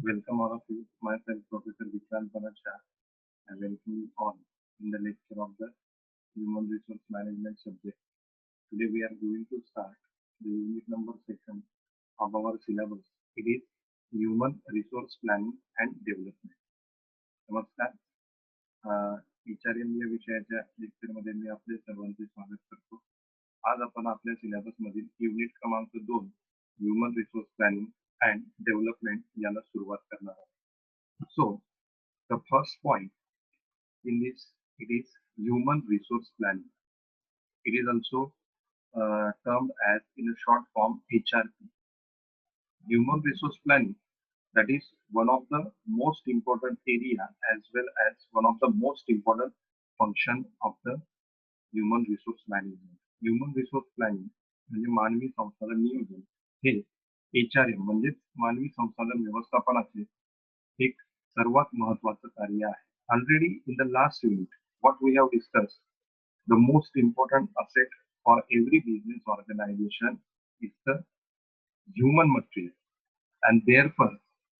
Welcome all of you. Myself, Professor Vikrant Banacha. I welcome you all in the lecture of the Human Resource Management subject. Today we are going to start the unit number 2 of our syllabus. It is Human Resource Planning and Development. नमस्कार. HRM या विषयाच्या लेक्चरमध्ये मी आपले सर्वांचे स्वागत करतो. आज आपण आपल्या सिलेबस मधील युनिट क्रमांक 2 human resource planning and development याला सुरुवात करणार आहोत. So the first point in this, it is human resource planning. It is also termed as in a short form HRP. Human resource planning, that is one of the most important area as well as one of the most important function of the human resource management. Human resource planning म्हणजे मानवी संसाधन नियोजन हे HRM म्हणजे मानवी संसाधन व्यवस्थापनाचे एक सर्वात महत्त्वाचं कार्य आहे. Already in the last unit, what we have discussed, the most important asset for every business organization is the human material, and therefore,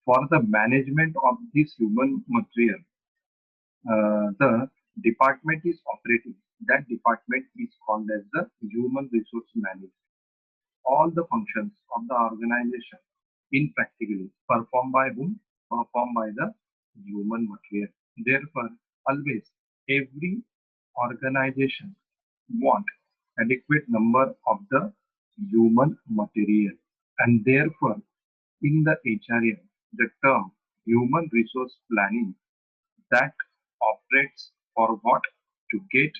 for the management of this human material, the department is operating. That department is called as the human resource management. All the functions of the organization in practically performed by whom? Performed by the human material. Therefore, always every organization want adequate number of the human material, and therefore in the HRM the term human resource planning that operates for what? To get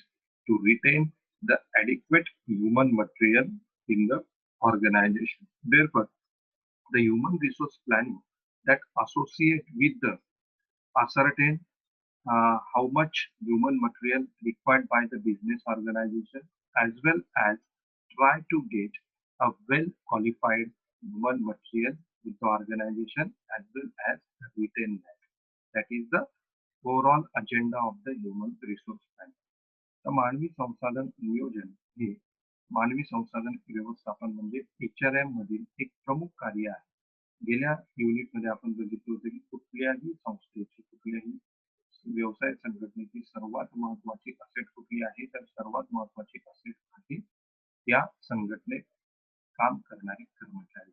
to retain the adequate human material in the organization. Therefore, the human resource planning that associate with the ascertain how much human material required by the business organization, as well as try to get a well qualified human material with the organization, as well as retain that. That is the overall agenda of the human resource planning. तर मानवी संसाधन नियोजन हे मानवी संसाधन व्यवस्थापन म्हणजे HRM मधील एक प्रमुख कार्य आहे. गेल्या युनिटमध्ये आपण बघितलं होतं की कुठल्याही संस्थेची कुठल्याही व्यवसाय संघटनेची सर्वात महत्त्वाची असेट कुठली आहे, तर सर्वात महत्त्वाची असेट आहे त्या संघटनेत काम करणारे कर्मचारी.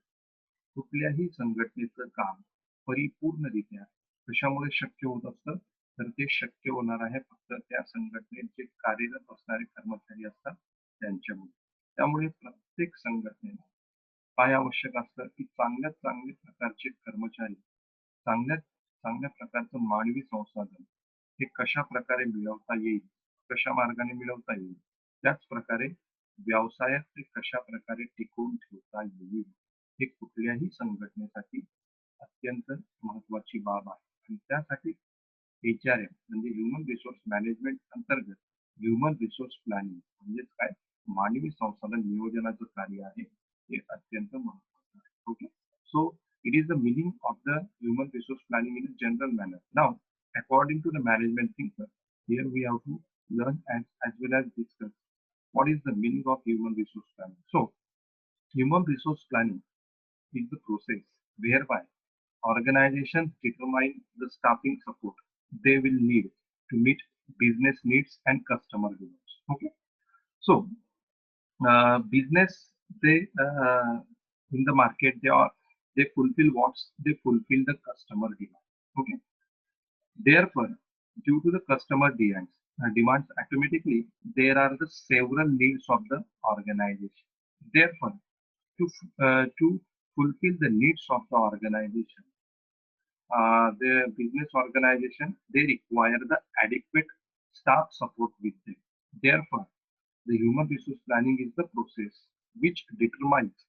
कुठल्याही संघटनेचं काम परिपूर्णरित्या कशामुळे शक्य होत असतं, तर ते शक्य होणार आहे फक्त त्या संघटनेत जे कार्यरत असणारे कर्मचारी असतात त्यांच्यामुळे. त्यामुळे प्रत्येक संघटनेला काय आवश्यक असतं की चांगल्या प्रकारचे कर्मचारी, चांगल्या प्रकारचं मानवी संसाधन हे कशा प्रकारे मिळवता येईल, कशा मार्गाने मिळवता येईल, त्याच प्रकारे व्यवसायात ते कशा प्रकारे टिकवून ठेवता येईल, हे कुठल्याही संघटनेसाठी अत्यंत महत्त्वाची बाब आहे. आणि त्यासाठी HRM म्हणजे ह्युमन रिसोर्स मॅनेजमेंट अंतर्गत ह्युमन रिसोर्स प्लॅनिंग म्हणजेच काय, मानवी संसाधन नियोजनाचं कार्य आहे हे अत्यंत महत्त्वाचं आहे. Okay, so it is the meaning of the human resource planning in a general manner. Now, according to the management thinker, here we have to learn as well as discuss what is the meaning of human resource planning. So, human resource planning is the process whereby organizations determine the staffing support they will need to meet business needs and customer demands. Okay, so business they in the market they fulfill the customer demand. Okay, therefore due to the customer demands automatically there are the several needs of the organization. Therefore to fulfill the needs of the organization, the business organization they require the adequate staff support with them. Therefore the human resource planning is the process which determines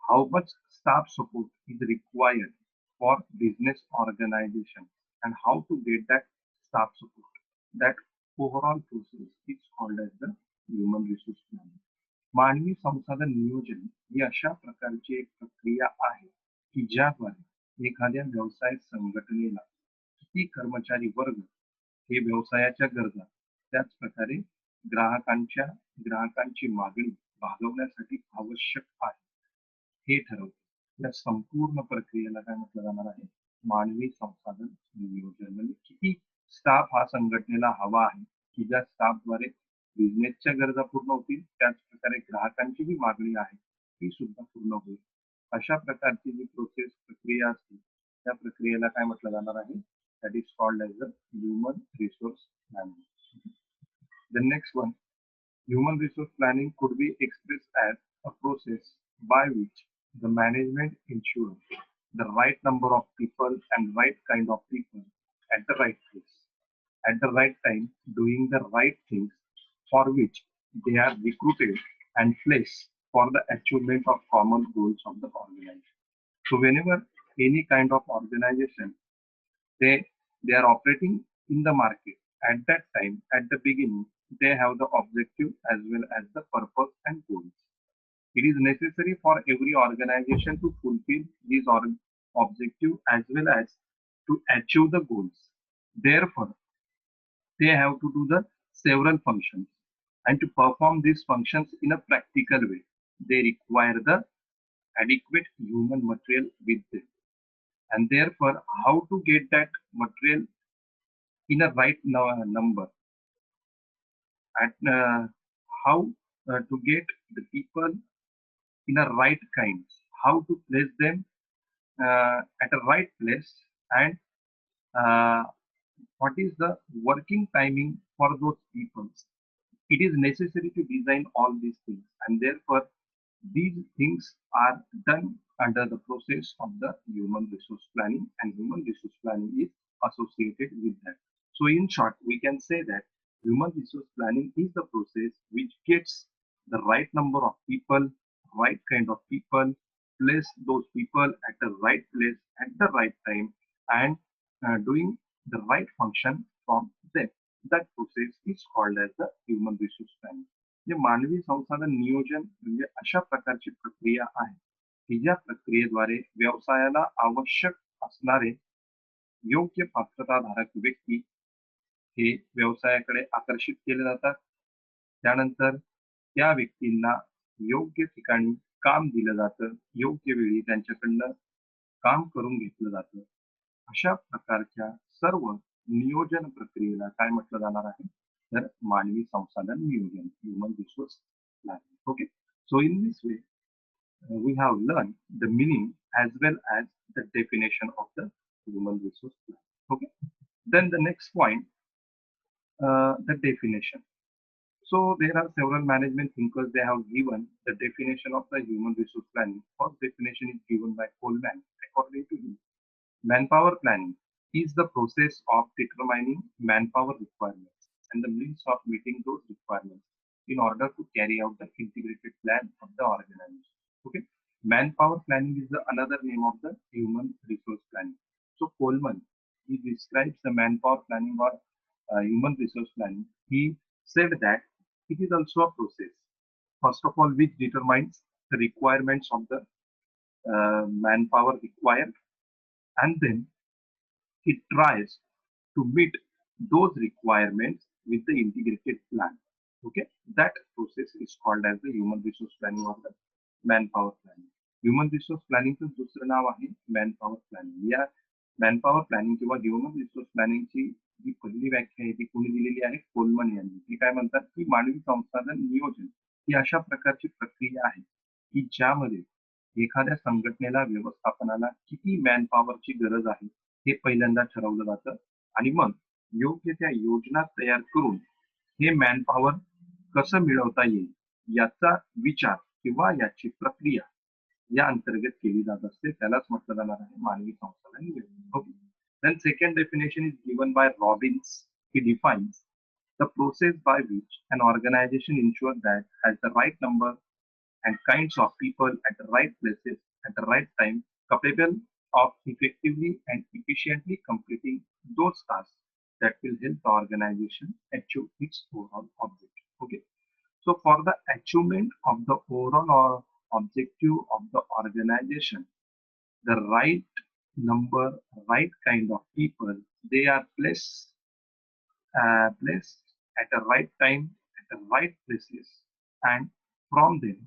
how much staff support is required for business organization and how to get that staff support. That overall process is called as the human resource planning. मानवी संसाधन नियोजन ही अशा प्रकारची एक प्रक्रिया आहे की ज्याद्वारे एखाद्या व्यवसाय संघटनेला किती कर्मचारी वर्ग हे व्यवसायाच्या गरजा, त्याच प्रकारे ग्राहकांची मागणी भागवण्यासाठी आवश्यक आहे हे ठरवते. या संपूर्ण प्रक्रियेला काय म्हटलं जाणार आहे, मानवी संसाधन नियोजन म्हणजे किती स्टाफ हा संघटनेला हवा आहे की ज्या स्टाफद्वारे बिझनेसच्या गरजा पूर्ण होतील, त्याच प्रकारे ग्राहकांची जी मागणी आहे ती सुद्धा पूर्ण होईल. अशा प्रकारची जी प्रोसेस प्रक्रिया असते त्या प्रक्रियेला काय म्हटलं जाणार आहे? That is called as the human resource planning. The next one, human resource planning could be expressed as a process by which the management ensures the right number of people and right kind of people at the right place, at the right time, doing the right things for which they are recruited and placed for the achievement of common goals of the organization. So whenever any kind of organization they they are operating in the market at that time, at the beginning they have the objective as well as the purpose and goals. It is necessary for every organization to fulfill these objective as well as to achieve the goals. Therefore they have to do the several functions, and to perform these functions in a practical way they require the adequate human material with them. And therefore how to get that material in a right number, at how to get the people in a right kinds, how to place them at a right place, and uh, what is the working timing for those people. It is necessary to design all these things, and therefore these things are done under the process of the human resource planning, and human resource planning is associated with that. So in short, we can say that human resource planning is the process which gets the right number of people, right kind of people, place those people at the right place at the right time, and doing the right function from them. That process is called as the human resource planning. जे मानवी संसाधन नियोजन म्हणजे अशा प्रकारची प्रक्रिया आहे की ज्या प्रक्रियेद्वारे व्यवसायाला आवश्यक असणारे योग्य पात्रताधारक व्यक्ती हे व्यवसायाकडे आकर्षित केले जातात. त्यानंतर त्या व्यक्तींना योग्य ठिकाणी काम दिलं जातं, योग्य वेळी त्यांच्याकडनं काम करून घेतलं जातं. अशा प्रकारच्या सर्व नियोजन प्रक्रियेला काय म्हटलं जाणार आहे? तर मानवी संसाधन नियोजन, human resource planning. Okay, so in this way we have learned the meaning as well as the definition of the human resource plan. Okay, then the next point, the definition. So there are several management thinkers, they have given the definition of the human resource planning. First definition is given by Coleman. According to him, manpower planning is the process of determining manpower requirements and the means of meeting those requirements in order to carry out the integrated plan of the organization. Okay, manpower planning is the another name of the human resource planning. So Coleman, he describes the manpower planning or human resource planning. He said that it is also a process, first of all, which determines the requirements of the manpower required, and then it tries to meet those requirements with the integrated plan. Okay, that process is called as the human resource planning or the manpower planning. Human resource planning चं दुसरं नाव आहे manpower planning. या manpower planning किंवा human resource planning ची जी पहिली व्याख्या आहे ती कोणी दिलेली आहे? कोलमन यांनी. ती काय म्हणतात की मानवी संसाधन नियोजन ही अशा प्रकारची प्रक्रिया आहे की ज्यामध्ये एखाद्या संघटनेला व्यवस्थापनाला किती मॅनपॉवरची गरज आहे हे पहिल्यांदा ठरवलं जातं, आणि मग योग्य त्या योजना तयार करून हे मॅनपॉवर कसं मिळवता येईल याचा विचार किंवा याची प्रक्रिया या अंतर्गत केली जात असते. त्यालाच म्हटलं जाणार आहे मानवी संसाधन नियोजन. Okay, then second definition is given by Robbins. He defines the process by which an organization ensures that has the right number and kinds of people at the right places at the right time, capable of effectively and efficiently completing those tasks that will help the organization achieve its overall objective. Okay, so for the achievement of the overall objective of the organization, the right number, right kind of people, they are placed at the right time, at the right places, and from them,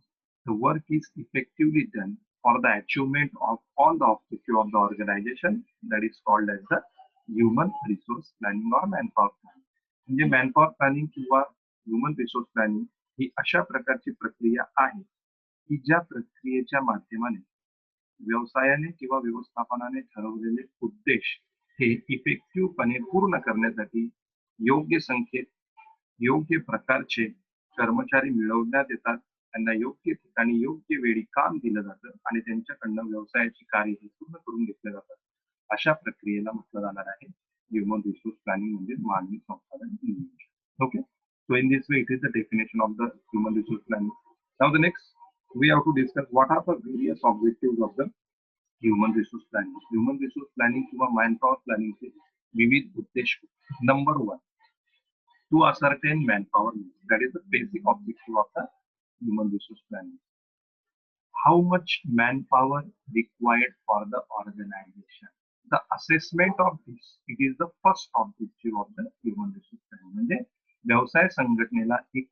the work is effectively done for the achievement of all the objective of the organization, that is called as the human resource planning or manpower planning. म्हणजे manpower planning किंवा human resource planning ही अशा प्रकारची प्रक्रिया आहे की ज्या प्रक्रियेच्या माध्यमाने व्यवसायाने किंवा व्यवस्थापनाने ठरवलेले उद्देश हे इफेक्टिव्हपणे पूर्ण करण्यासाठी योग्य संख्येत योग्य प्रकारचे कर्मचारी मिळवण्यात येतात, त्यांना योग्य ठिकाणी योग्य वेळी काम दिलं जातं आणि त्यांच्याकडनं व्यवसायाची कार्य हे पूर्ण करून घेतलं जातं. अशा प्रक्रियेला म्हटलं जाणार आहे ह्युमन रिसोर्स प्लॅनिंग म्हणजे मानवी संसाधन नियोजन. Okay, so in this way it is the definition of the human resource planning. Now the next we have to discuss what are the various objectives of the human resource planning. Human resource planning किंवा manpower planning चे विविध उद्देश. Number one, to ascertain manpower needs. That is the basic objective of the human resource planning. How much manpower required for the organization? The assessment of this, it is the first objective of the human resource planning. म्हणजे व्यवसाय संघटनेला एक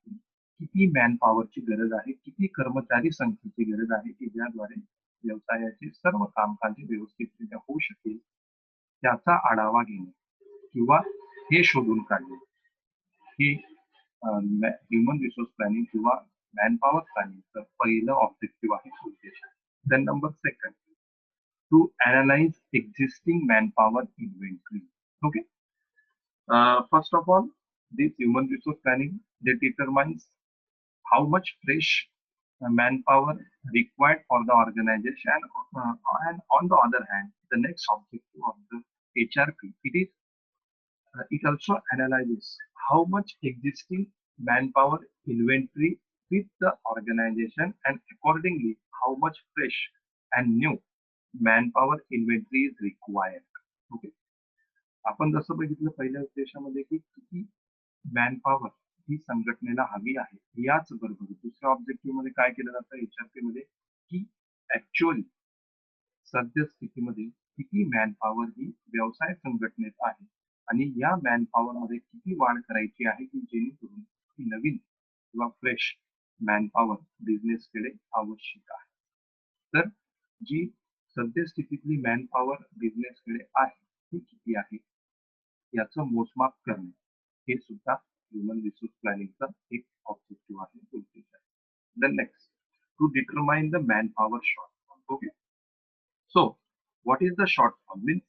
किती मॅनपॉवरची गरज आहे, किती कर्मचारी संख्येची गरज आहे की ज्याद्वारे व्यवसायाचे सर्व कामकाज व्यवस्थितरित्या होऊ शकेल, त्याचा आढावा घेणे किंवा हे शोधून काढणे हे ह्युमन रिसोर्स प्लॅनिंग किंवा मॅनपॉवर प्लॅनिंगचं पहिलं ऑब्जेक्टिव्ह आहे, उद्देश. Then number second, to analyse existing manpower inventory. Okay, first of all, this human resource planning that determines how much fresh manpower required for the organization, and on the other hand, the next objective of the HRP, it also analyzes how much existing manpower inventory with the organization and accordingly how much fresh and new manpower inventory is required. Okay, आपण जसं बघितलं पहिल्या उद्देशामध्ये की किती manpower ही संघटनेला हवी आहे, याच बरोबर दुसऱ्या ऑब्जेक्टिव्ह मध्ये काय केलं जातं एचआरपी मध्ये की ऍक्च्युअली सद्यस्थितीमध्ये किती मॅनपॉवर ही व्यवसाय संघटनेत आहे आणि या मॅनपॉवर मध्ये किती वाढ करायची आहे की जेणेकरून ती नवीन किंवा फ्रेश मॅनपॉवर बिझनेसकडे आवश्यक आहे. तर जी सद्यस्थितीतली मॅनपॉवर बिझनेसकडे आहे ती किती आहे याचं मोजमाप करणे हे सुद्धा ह्युमन रिसोर्स प्लॅनिंगचा एक ऑब्जेक्टिव्ह आहे, उद्देश आहे. Then next, to determine the manpower shortfall. Okay, so what is the shortfall? Means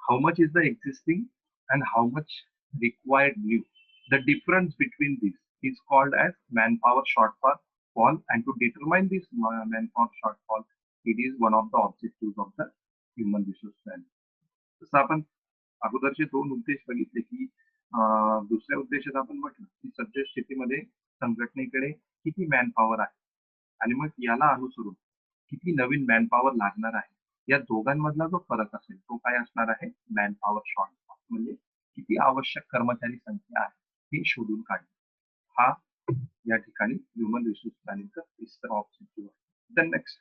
how much is the existing and how much required new. The difference between these is called as manpower shortfall, and to determine this manpower shortfall, it is one of the objectives of the human resource planning. जसं आपण अगोदरचे दोन उद्देश बघितले की दुसऱ्या उद्देशात आपण म्हटलं की सध्या स्थितीमध्ये संघटनेकडे किती मॅनपॉवर आहे आणि मग याला अनुसरून किती नवीन मॅनपॉवर लागणार आहे, या दोघांमधला जो फरक असेल तो काय असणार आहे, मॅनपॉवर शॉर्टफॉल. म्हणजे किती आवश्यक कर्मचारी संख्या आहे हे शोधून काढणे हा या ठिकाणी ह्युमन रिसोर्स प्लॅनिंगचा तिसरा ऑब्जेक्टिव्ह आहे. The next,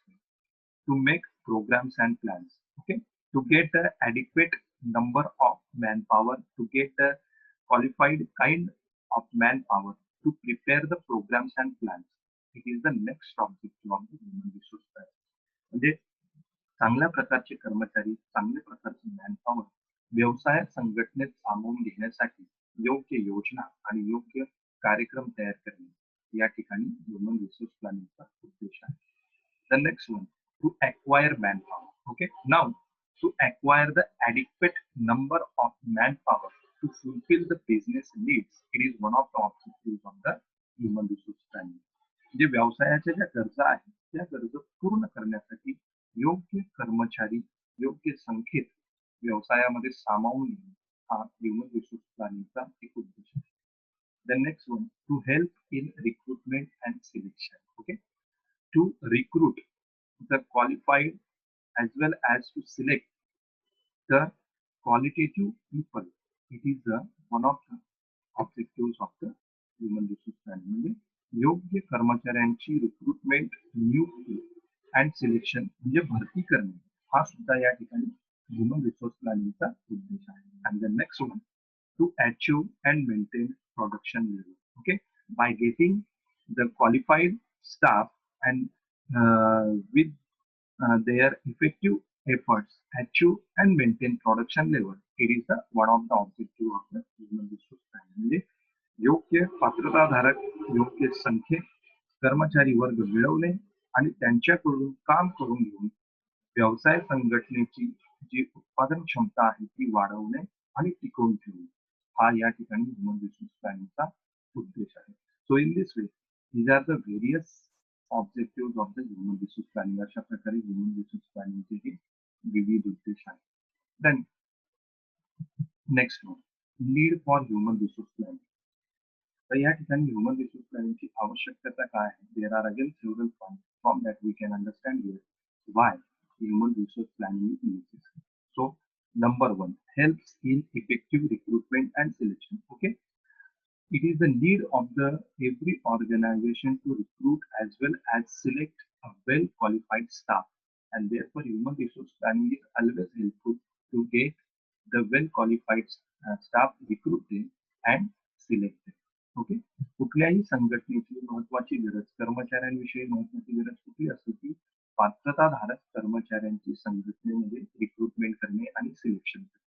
to make programmes and plans. Okay, to get the adequate number of manpower, to get the qualified kind of manpower, to prepare the programs and plans. It is the next objective of the human resource planning. म्हणजे चांगल्या प्रकारचे कर्मचारी, चांगल्या प्रकारचे manpower व्यवसाय संघटनेत सामावून घेण्यासाठी योग्य योजना आणि योग्य कार्यक्रम तयार करणे या ठिकाणी ह्युमन रिसोर्स प्लॅनिंगचा उद्देश आहे. The next one, to acquire manpower. Okay, now to acquire the adequate number of manpower to fulfill the business needs, it is one of the objectives of the human resource planning. जे व्यवसायाच्या ज्या गरजा आहेत त्या गरजा पूर्ण करण्यासाठी योग्य कर्मचारी योग्य संख्येत व्यवसायामध्ये सामावून घेणे हा ह्युमन रिसोर्स प्लॅनिंगचा एक उद्देश आहे. The next one, to help in recruitment and selection. Okay, to recruit the qualified as well as to select the qualitative people. It is one of the objectives of the human resource planning. म्हणजे योग्य कर्मचाऱ्यांची recruitment, नियुक्ती and selection म्हणजे भरती करणे हा सुद्धा या ठिकाणी ह्युमन रिसोर्स प्लॅनिंगचा उद्देश आहे. And the next one, to achieve and maintain production level. Okay, by getting the qualified staff and with their effective efforts achieve and maintain production level. It is the one of the objective of the human resource planning. म्हणजे योग्य पात्रताधारक योग्य संख्येत कर्मचारी वर्ग मिळवणे आणि त्यांच्याकडून काम करून घेऊन व्यवसाय संघटनेची जी उत्पादन क्षमता आहे ती वाढवणे आणि टिकवून ठेवणे हा या ठिकाणी ह्युमन रिसोर्स प्लॅनिंगचा उद्देश आहे. So in this way these are the various objective of the human resource प्लॅनिंग. अशा प्रकारे ह्युमन रिसोर्स प्लॅनिंगचे हे विविध उद्देश आहेत. Then next one, need for human resource planning. तर या ठिकाणी ह्युमन रिसोर्स प्लॅनिंगची आवश्यकता काय आहे? There are again several points from that we can understand here why human resource planning is necessary. So, number one, helps in effective recruitment and selection. Okay, it is the need of the every organization to recruit as well as select a well qualified staff, and therefore human resource planning is always helpful to get the well qualified staff recruited and selected. Okay, कुठल्याही संघटनेची महत्वाची गरज कर्मचाऱ्यांविषयी महत्वाची गरज कुठली असते की पात्रताधारक कर्मचाऱ्यांची संघटनेमध्ये रिक्रुटमेंट करणे आणि सिलेक्शन करणे.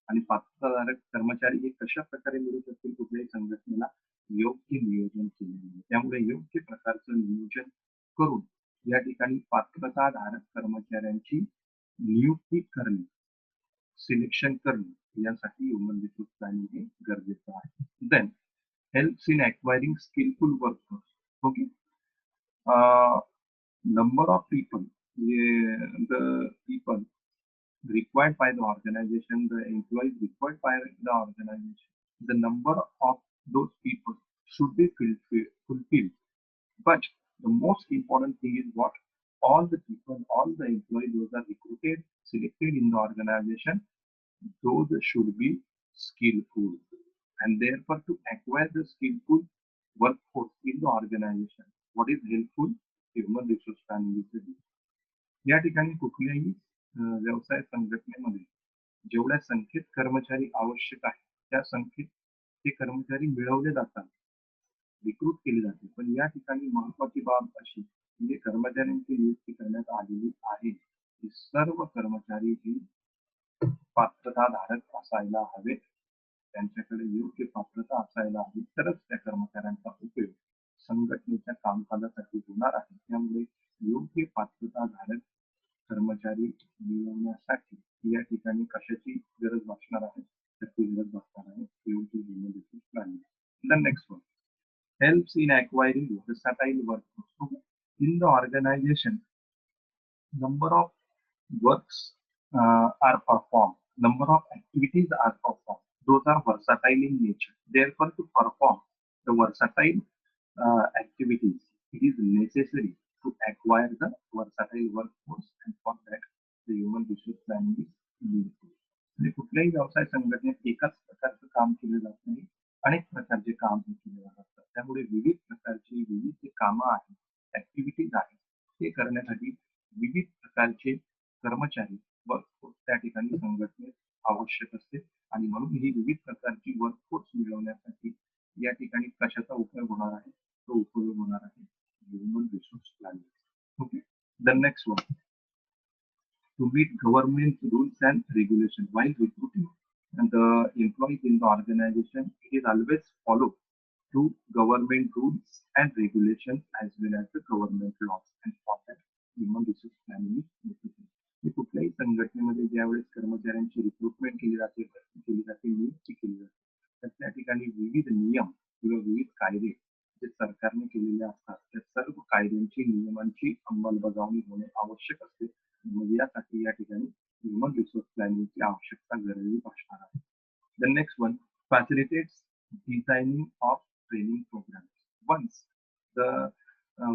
आणि पात्रताधारक कर्मचारी हे कशा प्रकारे मिळू शकतील कुठल्याही संघटनेला? योग्य नियोजन केले. त्यामुळे योग्य प्रकारचं नियोजन करून या ठिकाणी पात्रताधारक कर्मचाऱ्यांची नियुक्ती करणे, सिलेक्शन करणे यासाठी ह्युमन रिसोर्स प्लॅनिंग हे गरजेचं आहे. Then helps in acquiring skillful workforce. Okay, number of people, the people required by the organization, the employees required by the organization, the number of those people should be fulfilled. But the most important thing is what? All the people, all the employees, those are recruited, selected in the organization, those should be skillful. And therefore, to acquire the skillful workforce in the organization, what is helpful? Human resource planning is the key. या ठिकाणी कुठल्याही व्यवसाय संघटनेमध्ये जेवढ्या संख्येत कर्मचारी आवश्यक आहे त्या संख्येत ते कर्मचारी मिळवले जातात, रिक्रूट केले जाते. पण या ठिकाणी महत्वाची बाब अशी म्हणजे कर्मचाऱ्यांची नियुक्ती करण्यात आलेली आहे की सर्व कर्मचारी ही पात्रताधारक असायला हवेत, त्यांच्याकडे योग्य पात्रता असायला हवी, तरच त्या कर्मचाऱ्यांचा उपयोग संघटनेच्या कामकाजासाठी होणार आहे. त्यामुळे योग्य पात्रताधारक कर्मचारी मिळवण्यासाठी या ठिकाणी कशाची गरज भासणार आहे? त्याची गरज भासणार आहे योग्य human resource planning. The next one, helps in acquiring versatile workforce. In the organization, number of works are performed, number of activities are performed. Those are versatile in nature. Therefore, to perform the versatile activities, it is necessary to acquire the versatile workforce, and for that, the human resource planning is needful. म्हणजे कुठल्याही व्यवसाय संघटनेत एकाच प्रकारचं काम केलं जात नाही, अनेक प्रकारचे काम हे केले जात असतात. त्यामुळे विविध प्रकारची विविध जे कामं आहेत, ऍक्टिव्हिटीज आहेत, ते करण्यासाठी विविध प्रकारचे कर्मचारी वर्कफोर्स त्या ठिकाणी संघटनेत आवश्यक असते. आणि म्हणून ही विविध प्रकारची वर्कफोर्स मिळवण्यासाठी या ठिकाणी कशाचा उपयोग होणार आहे? तो उपयोग होणार आहे human resource planning. Okay, the next one, to meet government rules and regulations while recruiting and the employees in the organization, it is always followed to government rules and regulations as well as the government laws, and for that human resource planning is necessary. कुठल्याही संघटनेमध्ये ज्यावेळेस कर्मचाऱ्यांची recruitment केली जाते, नियुक्ती केली जाते, तर त्या ठिकाणी विविध नियम किंवा विविध कायदे जे सरकारने केलेले असतात, त्या सर्व कायद्यांची नियमांची अंमलबजावणी होणे आवश्यक असते. म्हणजे यासाठी या ठिकाणी ह्युमन रिसोर्स प्लॅनिंगची आवश्यकता गरजेची भासणार आहे. The next one, facilitates designing of training programs. Once the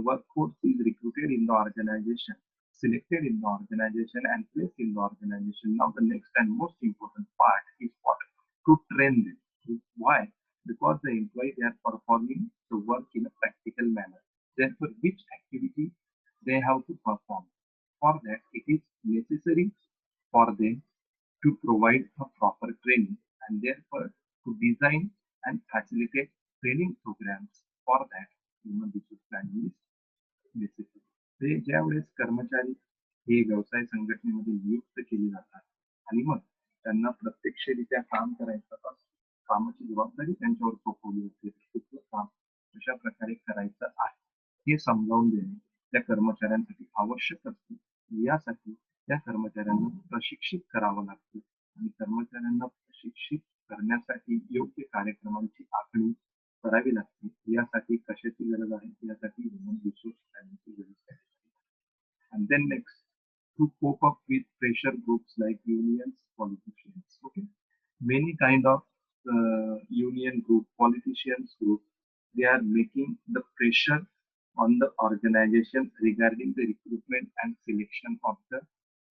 workforce is recruited in the organization, selected in the organization, and placed in the organization. Now, the next and most important part is what? To train them. Why? Because the employees, they are performing the work in a practical manner. Therefore, which activity they have to perform? For that, it is necessary for them to provide a proper training, and therefore to design and facilitate training programs. For that, human resource planning is necessary. ते ज्या वेळेस कर्मचारी हे व्यवसाय संघटनेमध्ये नियुक्त केले जातात आणि मग त्यांना प्रत्यक्षरित्या काम करायचं असतं. कामाची जबाबदारी त्यांच्यावर सोपवली असते. कुठलं काम कशा प्रकारे करायचं आहे हे समजावून देणे त्या कर्मचाऱ्यांसाठी आवश्यक असते. यासाठी त्या कर्मचाऱ्यांना प्रशिक्षित करावं लागतं आणि कर्मचाऱ्यांना प्रशिक्षित करण्यासाठी योग्य कार्यक्रमांची आखणी करावी लागते. यासाठी कशाची गरज आहे? यासाठी ह्युमन रिसोर्स प्लॅनिंगची गरज आहे. And then next, to cope up with pressure groups like unions, politicians. Okay, many kind of union group, politicians group, they are making the pressure on the organization regarding the recruitment and selection of the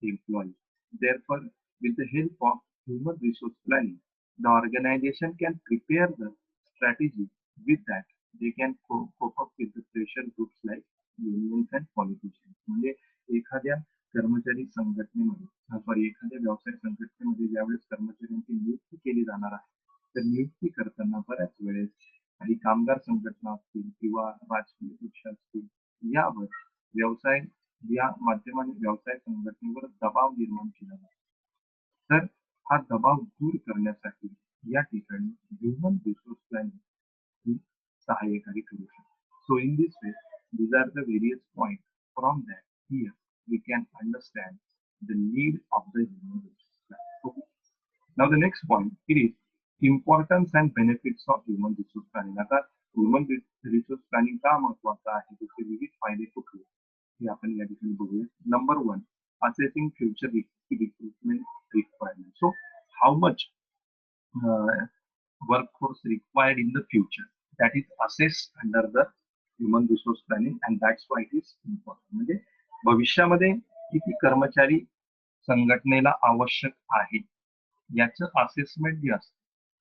employee. Therefore, with the help of human resource planning, the organization can prepare the strategy. With that, they can cope up with the pressure groups like unions and politicians. म्हणजे एखाद्या कर्मचारी संघटनेमध्ये sorry एखाद्या व्यवसाय संघटनेमध्ये ज्यावेळेस कर्मचाऱ्यांची नियुक्ती केली जाणार आहे, तर नियुक्ती करताना बऱ्याच वेळेस काही कामगार संघटना असतील किंवा राजकीय पक्ष असतील, यावर व्यवसाय या माध्यमाने व्यवसाय संघटनेवर दबाव निर्माण केला जातो. तर हा दबाव दूर करण्यासाठी या ठिकाणी ह्युमन रिसोर्स प्लॅनिंग ही सहाय्यकारी ठरू शकते. So in this way, these are the various points. From that, here we can understand the need of the human resource planning. Okay. Now the next point, it is importance and benefits of human resource planning. आता human resource planning का महत्वाचं आहे, त्याचे विविध फायदे कुठले हे आपण या ठिकाणी बघूया. Number 1, assessing future recruitment requirements. So how much workforce required in the future, that is assessed under the human resource planning, and that's why it is important. म्हणजे भविष्यामध्ये किती कर्मचारी संघटनेला आवश्यक आहे याचं असेसमेंट जे असतं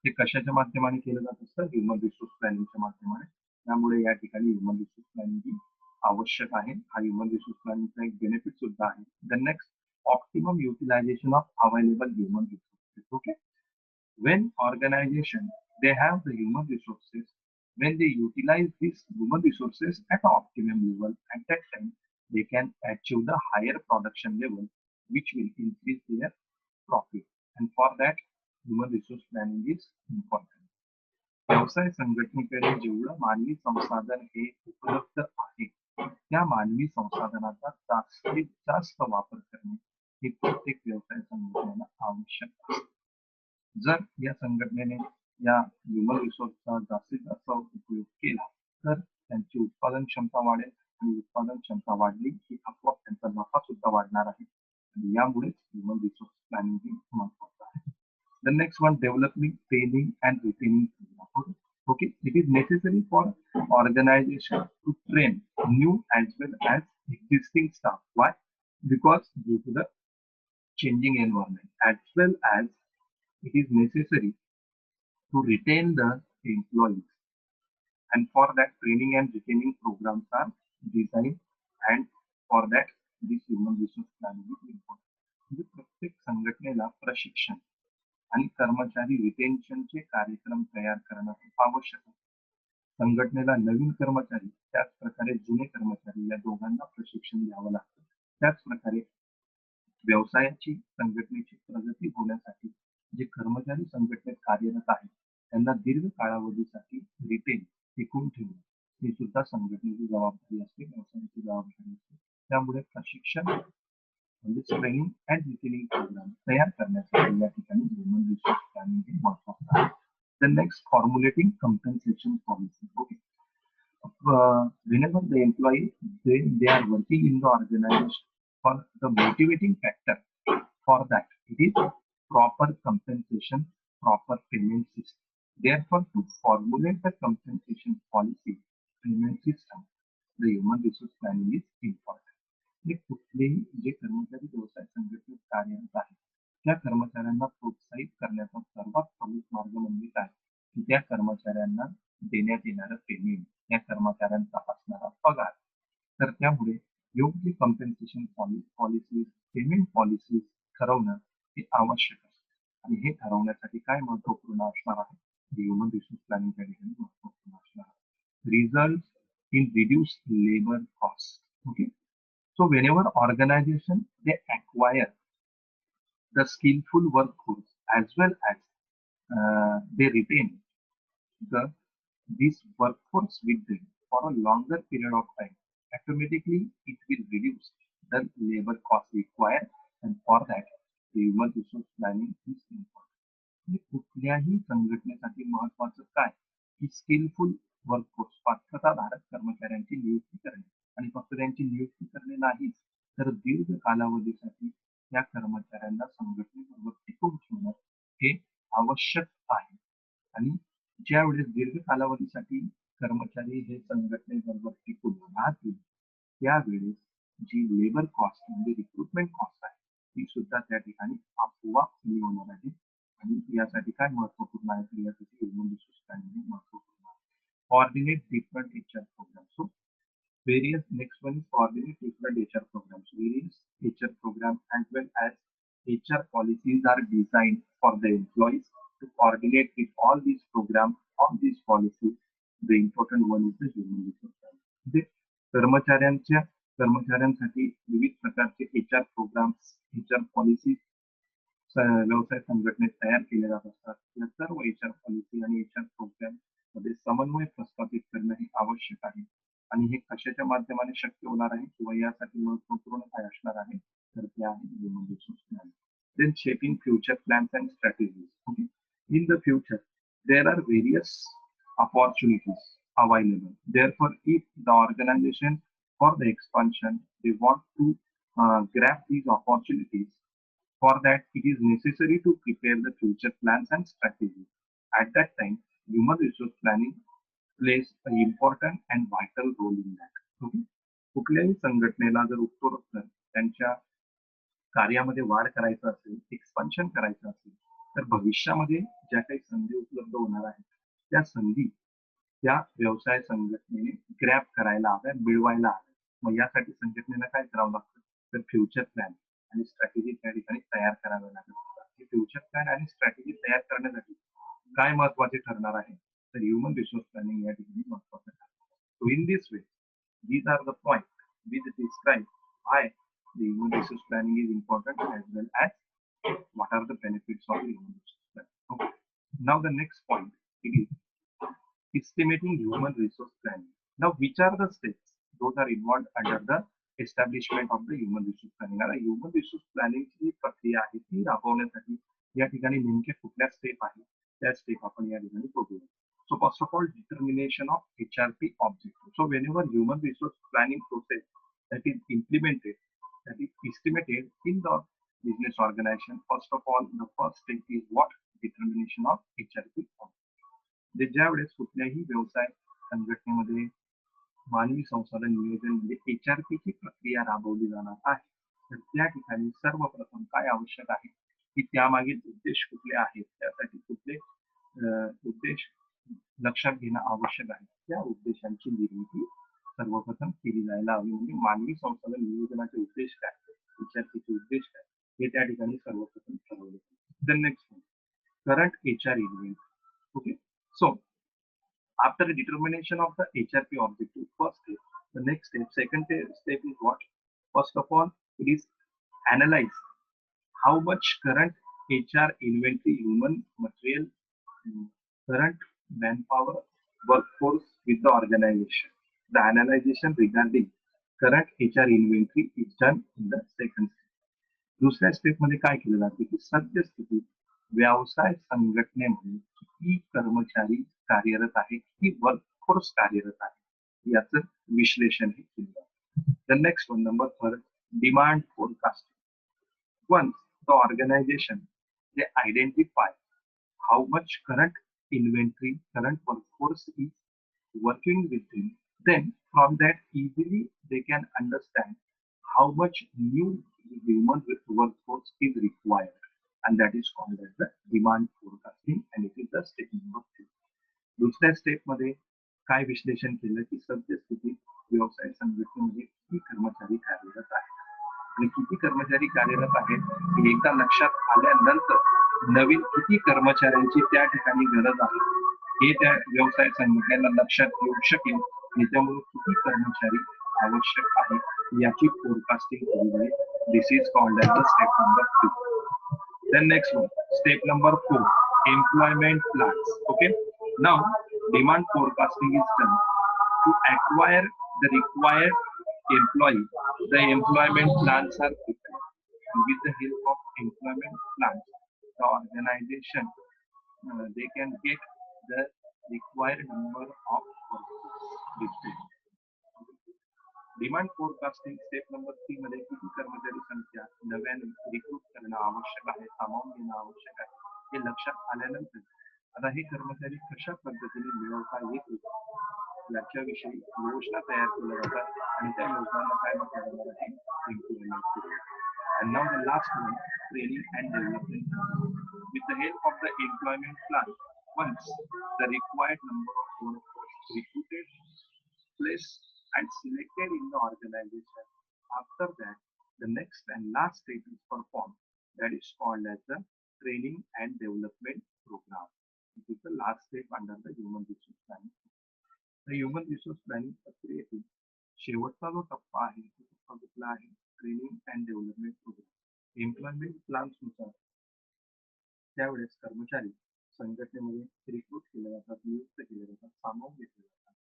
ते कशाच्या माध्यमाने केलं जात असतं? ह्युमन रिसोर्स प्लॅनिंगच्या माध्यमाने. त्यामुळे या ठिकाणी ह्युमन रिसोर्स प्लॅनिंग ही आवश्यक आहे. हा ह्युमन रिसोर्स प्लॅनिंगचा एक बेनिफिट सुद्धा आहे. The next, optimum utilisation of available human resources. Okay, when organization they have the human resources, when they utilize these human resources at optimum level, at that time they can achieve the higher production level, which will increase their profit. And for that, human resource planning is important. व्यवसाय संघटनेकडे जेवढं मानवी संसाधन हे उपलब्ध आहे, त्या मानवी संसाधनाचा जास्तीत जास्त वापर करणे हे प्रत्येक व्यवसाय संघटनेला आवश्यक आहे. जर या संघटनेने या ह्युमन रिसोर्सचा जास्तीत जास्त उपयोग केला तर त्यांची उत्पादन क्षमता वाढेल आणि उत्पादन क्षमता वाढली की आपोआप त्यांचा नफा सुद्धा वाढणार आहे आणि यामुळेच ह्युमन रिसोर्स प्लॅनिंग हे महत्वाचं आहे. The next one, developing, training and retaining programme. Okay, it is necessary for organisation to train new as well as existing staff. Why? Because due to the changing environment, as well as it is necessary to retain the employees, and for that training and retaining programs are designed, and for that this human resource planning is important. म्हणजे प्रत्येक संघटनेला प्रशिक्षण आणि कर्मचारी रिटेन्शनचे कार्यक्रम तयार करणं आवश्यक आहे. संघटनेला नवीन कर्मचारी त्याच प्रकारे जुने कर्मचारी या दोघांना प्रशिक्षण द्यावं लागतं. त्याच प्रकारे व्यवसायाची संघटनेची प्रगती होण्यासाठी जे कर्मचारी संघटनेत कार्यरत आहेत त्यांना दीर्घ कालावधीसाठी रिटेन टिकून ठेवणे ही सुद्धा संघटनेची जबाबदारी असते, व्यवसायाची जबाबदारी असते. त्यामुळे प्रशिक्षण म्हणजे ट्रेनिंग अँड रिटेनिंग प्रोग्राम तयार करण्यासाठी या ठिकाणी ह्युमन रिसोर्स प्लॅनिंग हे महत्वाचं आहे. The next, formulating compensation policy. Okay, whenever the employee they are working in the organization, for the motivating factor for that it is proper compensation, proper payment system. Therefore, to formulate the compensation policy, payment system, the human resource planning is important. हे कुठलेही जे कर्मचारी व्यवसाय संघटनेत कार्यरत आहेत त्या कर्मचाऱ्यांना प्रोत्साहित करण्याचा सर्वात प्रमुख मार्ग म्हणजे काय, की त्या कर्मचाऱ्यांना देण्यात येणारं पेमेंट, त्या कर्मचाऱ्यांचा असणारा पगार. तर त्यामुळे योग्य कम्पेन्सेशन पॉलिसी, पेमेंट पॉलिसी ठरवणं हे आवश्यक असतं. आणि हे ठरवण्यासाठी काय महत्वपूर्ण असणार आहे, ह्युमन रिसोर्स प्लॅनिंग त्या ठिकाणी महत्वपूर्ण असणार आहे. Result in reduce labour cost. Okay, so whenever organization they acquire the skillful workforce as well as they retain the this workforce with them for a longer period of time. Automatically, it will reduce the labor cost required, and for that, the human resource planning is important. म्हणजे कुठल्याही संघटनेसाठी महत्वाचं काय की skilful workforce पात्रताधारक कर्मचाऱ्यांची नियुक्ती करणे आणि फक्त त्यांची नियुक्ती करणे नाहीच तर दीर्घ कालावधीसाठी त्या कर्मचाऱ्यांना संघटनेबरोबर टिकवून ठेवणं हे आवश्यक आहे. आणि ज्या वेळेस दीर्घ कालावधीसाठी कर्मचारी हे संघटनेबरोबर टिकून राहतील त्यावेळेस जी लेबर कॉस्ट म्हणजे रिक्रुटमेंट कॉस्ट आहे ती सुद्धा त्या ठिकाणी आपोआप कमी होणार आहे. आणि यासाठी काय महत्वपूर्ण आहे तर यासाठी ह्युमन रिसोर्स प्लॅनिंग महत्वपूर्ण आहे. Coordinate different HR program. So various next one is coordinate different HR programs. Various HR programs as well as HR policies are designed for the employees to coordinate with all these programs, all these policies. The important one is the human resource planning. म्हणजे कर्मचाऱ्यांसाठी विविध प्रकारचे HR programmes, HR policy व्यवसाय संघटनेत तयार केले जात असतात. या सर्व HR पॉलिसी आणि HR प्रोग्राम मध्ये समन्वय प्रस्थापित करणे हे आवश्यक आहे. आणि हे कशाच्या माध्यमाने शक्य होणार आहे किंवा यासाठी महत्वपूर्ण काय असणार आहे तर ते आहे human resource planning. Then shaping future plans and strategies. Okay. In the future, there are various opportunities available. Therefore, if the organization for the expansion they want to grab these opportunities, for that it is necessary to prepare the future plans and strategies. At that time, human resource planning plays an important and vital role in that. Okay. कुठल्याही संघटनेला जर उत्तरोत्तर त्यांच्या कार्यामध्ये वाढ करायचं असेल, expansion करायचं असेल तर भविष्यामध्ये ज्या काही संधी उपलब्ध होणार आहेत त्या संधी त्या व्यवसाय संघटनेने ग्रॅब करायला हव्या, मिळवायला हव्या. मग यासाठी संघटनेला काय करावं लागतं तर फ्युचर प्लॅन आणि स्ट्रॅटेजी त्या ठिकाणी तयार कराव्या लागत असतात. फ्युचर प्लॅन आणि स्ट्रॅटेजी तयार करण्यासाठी काय महत्वाचे ठरणार आहे तर ह्युमन रिसोर्स प्लॅनिंग या ठिकाणी महत्वाचं ठरणार. So in this way these are the points which describe why the human resource planning is important as well as what are the benefits of the human resource planning. Okay. Now the next point it is estimating human resource planning. Now which are the steps those are involved under the establishment of the human resource planning. आता human resource planning ची प्रक्रिया आहे ती राबवण्यासाठी या ठिकाणी नेमके कुठल्या step आहेत त्या स्टेप आपण या ठिकाणी बघूया. So first of all, determination of HRP objective. So whenever human resource planning process that is implemented, that is estimated in the business organization, first of all, the first step is what? Determination of HRP objective. ज्या वेळेस कुठल्याही व्यवसाय संघटनेमध्ये मानवी संसाधन नियोजन म्हणजे HRP ची प्रक्रिया राबवली जाणार आहे तर त्या ठिकाणी सर्वप्रथम काय आवश्यक आहे की त्यामागील उद्देश कुठले आहेत, त्यासाठी कुठले उद्देश लक्षात घेणं आवश्यक आहे. त्या उद्देशांची निर्मिती सर्वप्रथम केली जायला हवी. म्हणजे मानवी संसाधन नियोजनाचे उद्देश काय, HRPचे उद्देश काय हे त्या ठिकाणी सर्वप्रथम ठरवले. The next current HR event. Okay. So after the determination of the HRP objective, first step, the next step, second step is what? First of all, it is analyze how much current HR inventory, human material, current manpower, workforce with the organization. The analyzation regarding current HR inventory is done in the second step. दुसऱ्या step मध्ये काय केलं जाते की सद्यस्थितीत व्यवसाय संघटनेमध्ये किती कर्मचारी कार्यरत आहे, किती वर्कफोर्स कार्यरत आहे याचं विश्लेषण हे केलं जातं. The next one, number third, demand forecasting. Once the organization they identify how much current inventory, current workforce is working with them, then from that easily they can understand how much new human workforce is required, and that is called as the demand forecasting, and it is the step number 2. दुसऱ्या step मध्ये काय विश्लेषण केलं की सद्यस्थितीत व्यवसाय संघटनेमध्ये किती कर्मचारी कार्यरत आहेत आणि किती कर्मचारी कार्यरत आहेत हे एकदा लक्षात आल्यानंतर नवीन किती कर्मचाऱ्यांची त्या ठिकाणी गरज आहे हे त्या व्यवसाय संघटनेला लक्षात येऊ शकेल आणि त्यामुळे किती कर्मचारी आवश्यक आहे याची फोरकास्टिंग केली जाईल. This is called as the step number 2. Then next one, step number 4, employment plans. Okay. Now, demand forecasting is done. To acquire the required employee, the employment plans are prepared. With the help of employment plans, the organization they can get the required number of workers. Demand forecasting step number 3 मध्ये किती कर्मचारी संख्या नव्याने recruit करणं आवश्यक आहे, सामावून घेणं आवश्यक आहे हे लक्षात आल्यानंतर आता हे कर्मचारी कशा पद्धतीने मिळवता येतील याच्याविषयी योजना तयार केल्या जातात आणि त्या योजनांना काय म्हटलं जाणार आहे, इम्प्लिमेंट केलं. And now the last one, training and development. With the help of the employment plan, once the required number of workers recruited, placed and selected in the organization, after that the next and last step is performed, that is called as the training and development program. This is the last step under the human resource planning. The human resource planning प्रक्रियेतील शेवटचा जो टप्पा आहे तो टप्पा कुठला आहे, training and development programme. Employment plans नुसार त्यावेळेस कर्मचारी संघटनेमध्ये रिक्रूट केले जातात, नियुक्त केले जातात, सामावून घेतले जातात.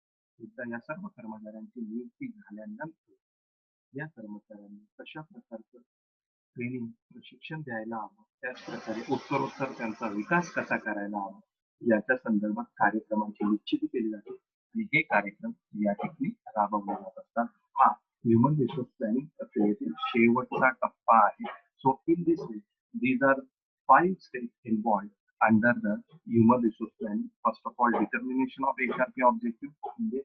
एकदा या सर्व कर्मचाऱ्यांची नियुक्ती झाल्यानंतर या कर्मचाऱ्यांना कशा प्रकारचं ट्रेनिंग प्रशिक्षण द्यायला हवं, त्याच प्रकारे उत्तरोत्तर त्यांचा विकास कसा करायला हवा याच्या संदर्भात कार्यक्रमांची निश्चिती केली जाते आणि हे कार्यक्रम या ठिकाणी राबवले जात असतात. हा ह्युमन रिसोर्स प्लॅनिंग प्रक्रियेतील शेवटचा टप्पा आहे. So in this way these are 5 steps involved under the human resource planning. First of all, determination of HRP objective, म्हणजे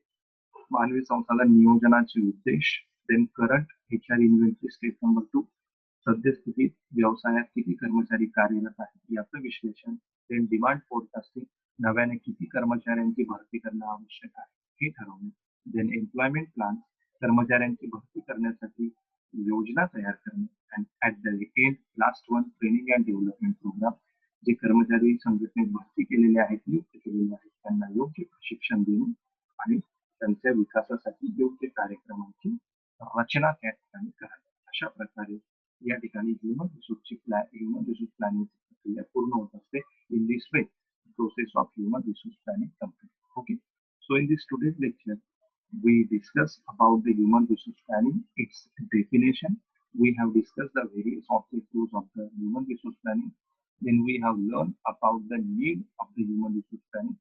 मानवी संसाधन नियोजनाचे उद्देश. Then current HR inventory, step number 2, सद्यस्थितीत व्यवसायात किती कर्मचारी कार्यरत आहेत याचं विश्लेषण. Then demand forecasting, नव्याने किती कर्मचाऱ्यांची भरती करणं आवश्यक आहे हे ठरवणे. Then employment plan, कर्मचाऱ्यांची भरती करण्यासाठी योजना तयार करणे. And at the end, last one, training and development program, जे कर्मचारी संघटनेत भरती केलेले आहेत, नियुक्त केलेले आहेत, त्यांना योग्य प्रशिक्षण देणे आणि त्यांच्या विकासासाठी योग्य कार्यक्रमांची रचना त्या ठिकाणी करावी. अशा प्रकारे या ठिकाणी ह्युमन रिसोर्स प्लॅनिंग प्रक्रिया पूर्ण होत असते. इन this way process of human resource planning complete. Okay, so in this today's lecture we discussed about the human resource planning, its definition. We have discussed the various objectives of the human resource planning. Then we have learned about the need of the human resource planning.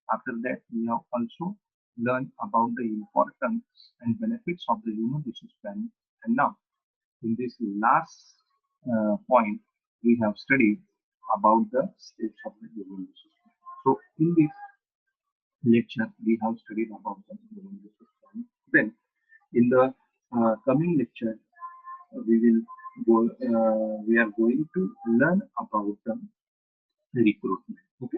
After that, we have also learned about the importance and benefits of the human resource planning. And now, in this last point, we have studied about the steps of the human resource planning. So, in this lecture we have studied about the human resource planning. Then in the coming lecture we are going to learn about the recruitment. Okay.